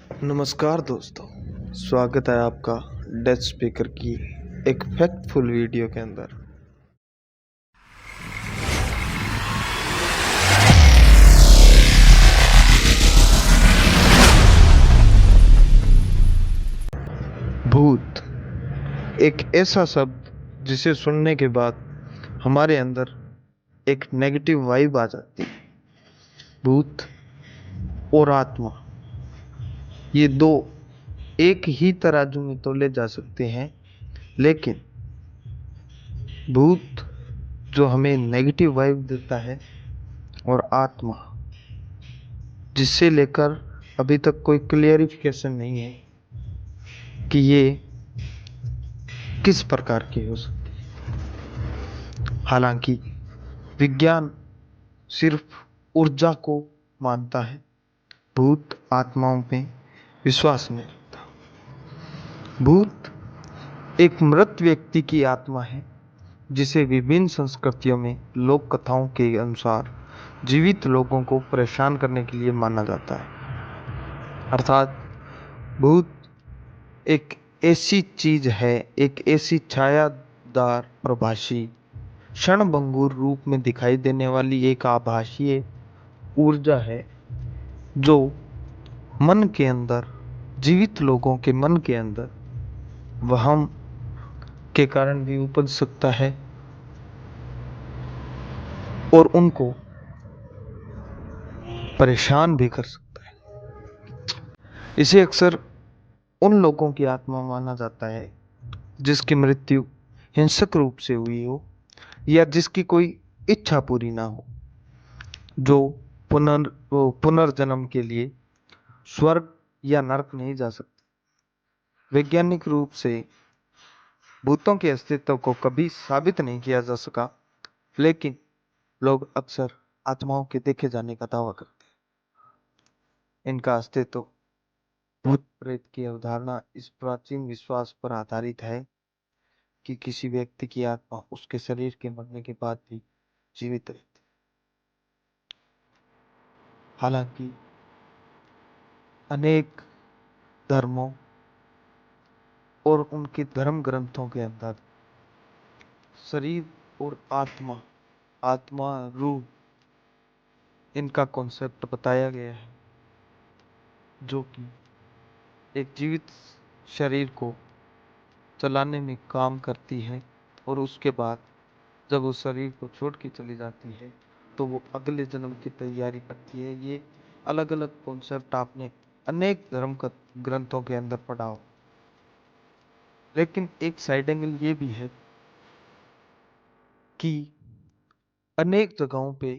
नमस्कार दोस्तों, स्वागत है आपका डेथ स्पीकर की एक फैक्टफुल वीडियो के अंदर। भूत एक ऐसा शब्द जिसे सुनने के बाद हमारे अंदर एक नेगेटिव वाइब आ जाती है। भूत और आत्मा, ये दो एक ही तराजू में तोले जा सकते हैं, लेकिन भूत जो हमें नेगेटिव वाइब देता है और आत्मा जिससे लेकर अभी तक कोई क्लियरिफिकेशन नहीं है कि ये किस प्रकार की हो सकती है। हालांकि विज्ञान सिर्फ ऊर्जा को मानता है, भूत आत्माओं में विश्वास नहीं रखता। भूत एक मृत व्यक्ति की आत्मा है जिसे विभिन्न संस्कृतियों में लोक कथाओं के अनुसार जीवित लोगों को परेशान करने के लिए माना जाता है। अर्थात भूत एक ऐसी चीज है, एक ऐसी छायादार प्रभाषी क्षणभंगुर रूप में दिखाई देने वाली एक आभासीय ऊर्जा है जो मन के अंदर, जीवित लोगों के मन के अंदर वहम के कारण भी उपज सकता है और उनको परेशान भी कर सकता है। इसे अक्सर उन लोगों की आत्मा माना जाता है जिसकी मृत्यु हिंसक रूप से हुई हो या जिसकी कोई इच्छा पूरी ना हो, जो पुनर्जन्म के लिए स्वर्ग या नरक नहीं जा सकते। वैज्ञानिक रूप से भूतों के अस्तित्व को कभी साबित नहीं किया जा सका, लेकिन लोग अक्सर आत्माओं के देखे जाने का दावा करते हैं। इनका अस्तित्व, भूत प्रेत की अवधारणा इस प्राचीन विश्वास पर आधारित है कि किसी व्यक्ति की आत्मा उसके शरीर के मरने के बाद भी जीवित रहती। हालांकि अनेक धर्मों और उनके धर्म ग्रंथों के अंदर शरीर और आत्मा, आत्मा रूह, इनका कॉन्सेप्ट बताया गया है, जो कि एक जीवित शरीर को चलाने में काम करती है और उसके बाद जब उस शरीर को छोड़ के चली जाती है तो वो अगले जन्म की तैयारी करती है। ये अलग अलग कॉन्सेप्ट आपने अनेक धर्म का ग्रंथों के अंदर पढ़ा हो, लेकिन एक साइड एंगल ये भी है कि अनेक जगहों पे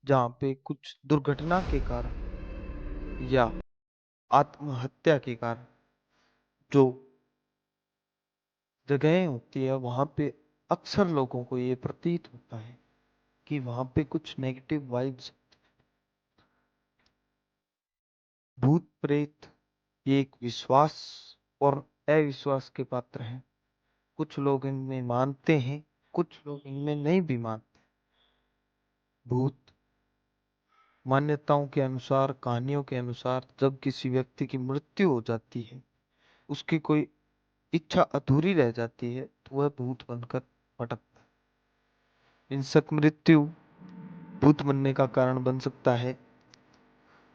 जहाँ पे कुछ दुर्घटना के कारण या आत्महत्या के कारण जो जगहें होती है, वहां पे अक्सर लोगों को ये प्रतीत होता है कि वहां पे कुछ नेगेटिव वाइब्स। भूत प्रेत ये एक विश्वास और अविश्वास के पात्र हैं। कुछ लोग इनमें मानते हैं, कुछ लोग इनमें नहीं भी मानते। भूत मान्यताओं के अनुसार, कहानियों के अनुसार, जब किसी व्यक्ति की मृत्यु हो जाती है, उसकी कोई इच्छा अधूरी रह जाती है, तो वह भूत बनकर भटकता है। हिंसक मृत्यु भूत बनने का कारण बन सकता है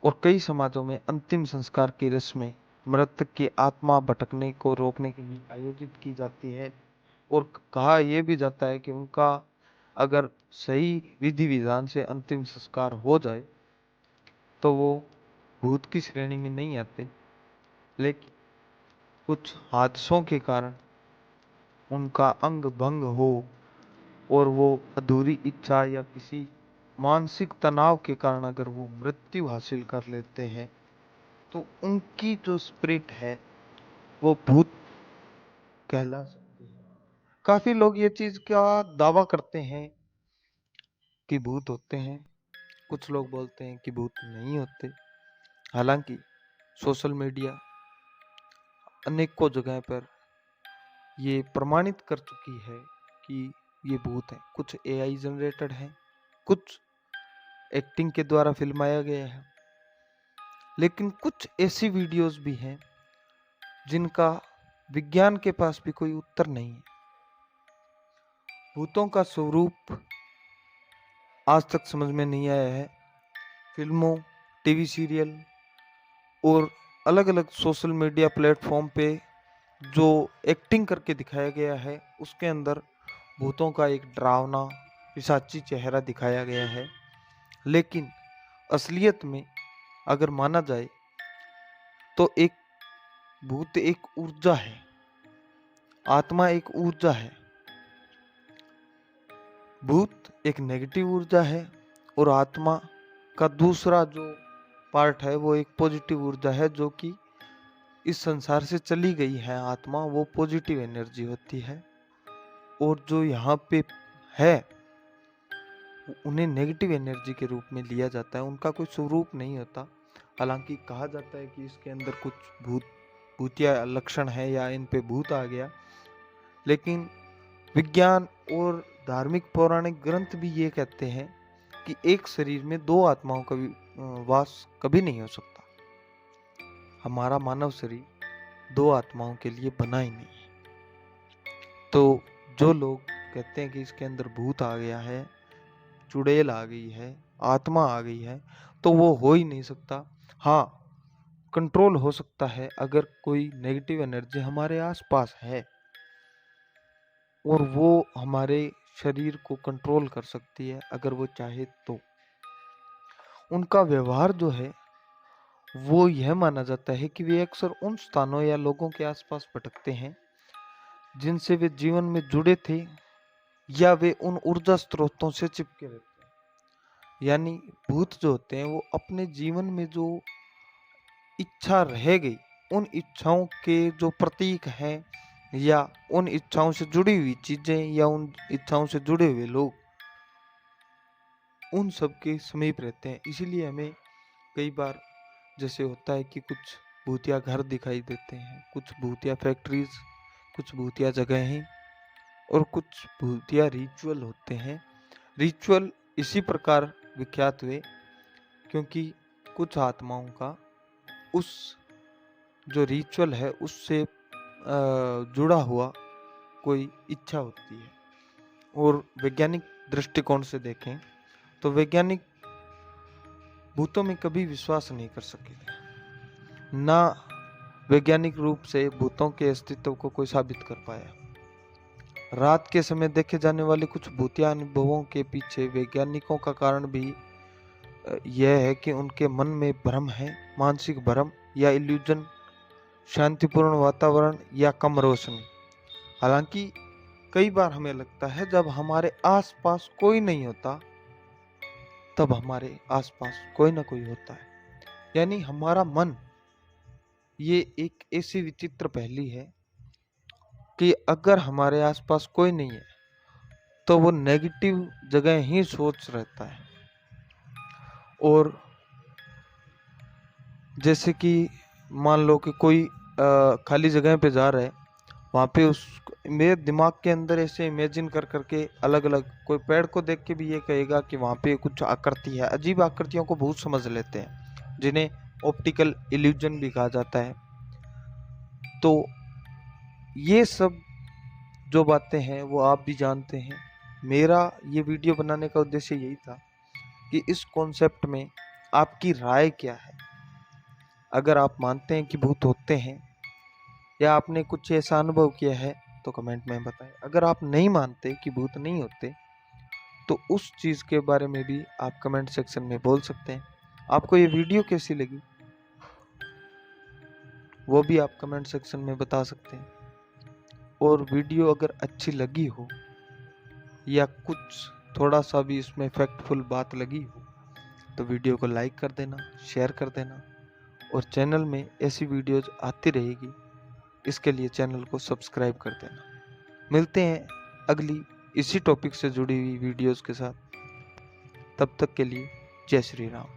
और कई समाजों में अंतिम संस्कार की रस्में मृतक की आत्मा भटकने को रोकने के लिए आयोजित की जाती है और कहा यह भी जाता है कि उनका अगर सही विधि विधान से अंतिम संस्कार हो जाए तो वो भूत की श्रेणी में नहीं आते, लेकिन कुछ हादसों के कारण उनका अंग भंग हो और वो अधूरी इच्छा या किसी मानसिक तनाव के कारण अगर वो मृत्यु हासिल कर लेते हैं तो उनकी जो स्पिरिट है वो भूत कहला सकती है। काफी लोग ये चीज का दावा करते हैं कि भूत होते हैं, कुछ लोग बोलते हैं कि भूत नहीं होते। हालांकि सोशल मीडिया अनेकों जगह पर ये प्रमाणित कर चुकी है कि ये भूत है। कुछ एआई जनरेटेड है, कुछ एक्टिंग के द्वारा फिल्माया गया है। लेकिन कुछ ऐसी वीडियोस भी हैं जिनका विज्ञान के पास भी कोई उत्तर नहीं है। भूतों का स्वरूप आज तक समझ में नहीं आया है। फिल्मों, टीवी सीरियल और अलग अलग सोशल मीडिया प्लेटफॉर्म पे जो एक्टिंग करके दिखाया गया है, उसके अंदर भूतों का एक डरावना पिशाची चेहरा दिखाया गया है। लेकिन असलियत में अगर माना जाए तो एक भूत एक ऊर्जा है, आत्मा एक ऊर्जा है। भूत एक नेगेटिव ऊर्जा है और आत्मा का दूसरा जो पार्ट है वो एक पॉजिटिव ऊर्जा है, जो कि इस संसार से चली गई है आत्मा, वो पॉजिटिव एनर्जी होती है। और जो यहाँ पे है उन्हें नेगेटिव एनर्जी के रूप में लिया जाता है, उनका कोई स्वरूप नहीं होता। हालांकि कहा जाता है कि इसके अंदर कुछ भूतिया लक्षण है या इन पे भूत आ गया, लेकिन विज्ञान और धार्मिक पौराणिक ग्रंथ भी ये कहते हैं कि एक शरीर में दो आत्माओं का वास कभी नहीं हो सकता। हमारा मानव शरीर दो आत्माओं के लिए बना ही नहीं है। तो जो लोग कहते हैं कि इसके अंदर भूत आ गया है, चुड़ैल आ गई है, आत्मा आ गई है, तो वो हो ही नहीं सकता। हाँ, कंट्रोल हो सकता है अगर कोई नेगेटिव एनर्जी हमारे आसपास है और वो हमारे शरीर को कंट्रोल कर सकती है अगर वो चाहे तो। उनका व्यवहार जो है वो यह माना जाता है कि वे अक्सर उन स्थानों या लोगों के आसपास भटकते हैं जिनसे वे जीवन में जुड़े थे, या वे उन ऊर्जा स्रोतों से चिपके रहते हैं। यानी भूत जो होते हैं वो अपने जीवन में जो इच्छा रह गई, उन इच्छाओं के जो प्रतीक हैं या उन इच्छाओं से जुड़ी हुई चीजें या उन इच्छाओं से जुड़े हुए लोग, उन सब के समीप रहते हैं। इसीलिए हमें कई बार जैसे होता है कि कुछ भूतिया घर दिखाई देते हैं, कुछ भूतिया फैक्ट्रीज, कुछ भूतिया जगहें और कुछ भूतिया रिचुअल होते हैं। रिचुअल इसी प्रकार विख्यात हुए क्योंकि कुछ आत्माओं का उस जो रिचुअल है उससे जुड़ा हुआ कोई इच्छा होती है। और वैज्ञानिक दृष्टिकोण से देखें तो वैज्ञानिक भूतों में कभी विश्वास नहीं कर सके थे, ना वैज्ञानिक रूप से भूतों के अस्तित्व को कोई साबित कर पाया। रात के समय देखे जाने वाले कुछ भूतिया अनुभवों के पीछे वैज्ञानिकों का कारण भी यह है कि उनके मन में भ्रम है, मानसिक भ्रम या इल्यूजन, शांतिपूर्ण वातावरण या कम रोशनी। हालांकि कई बार हमें लगता है जब हमारे आसपास कोई नहीं होता तब हमारे आसपास कोई ना कोई होता है। यानी हमारा मन ये एक ऐसी विचित्र पहेली है कि अगर हमारे आसपास कोई नहीं है तो वो नेगेटिव जगह ही सोच रहता है। और जैसे कि मान लो कि कोई खाली जगह पे जा रहा है, वहाँ पे उस मेरे दिमाग के अंदर ऐसे इमेजिन कर करके अलग अलग, कोई पेड़ को देख के भी ये कहेगा कि वहाँ पे कुछ आकृति है। अजीब आकृतियों को भूत समझ लेते हैं जिन्हें ऑप्टिकल इल्यूजन भी कहा जाता है। तो ये सब जो बातें हैं वो आप भी जानते हैं। मेरा ये वीडियो बनाने का उद्देश्य यही था कि इस कॉन्सेप्ट में आपकी राय क्या है। अगर आप मानते हैं कि भूत होते हैं या आपने कुछ ऐसा अनुभव किया है तो कमेंट में बताएं। अगर आप नहीं मानते कि भूत नहीं होते तो उस चीज़ के बारे में भी आप कमेंट सेक्शन में बोल सकते हैं। आपको ये वीडियो कैसी लगी वो भी आप कमेंट सेक्शन में बता सकते हैं। और वीडियो अगर अच्छी लगी हो या कुछ थोड़ा सा भी इसमें फैक्टफुल बात लगी हो तो वीडियो को लाइक कर देना, शेयर कर देना। और चैनल में ऐसी वीडियोज आती रहेगी, इसके लिए चैनल को सब्सक्राइब कर देना। मिलते हैं अगली इसी टॉपिक से जुड़ी हुई वीडियोस के साथ। तब तक के लिए जय श्री राम।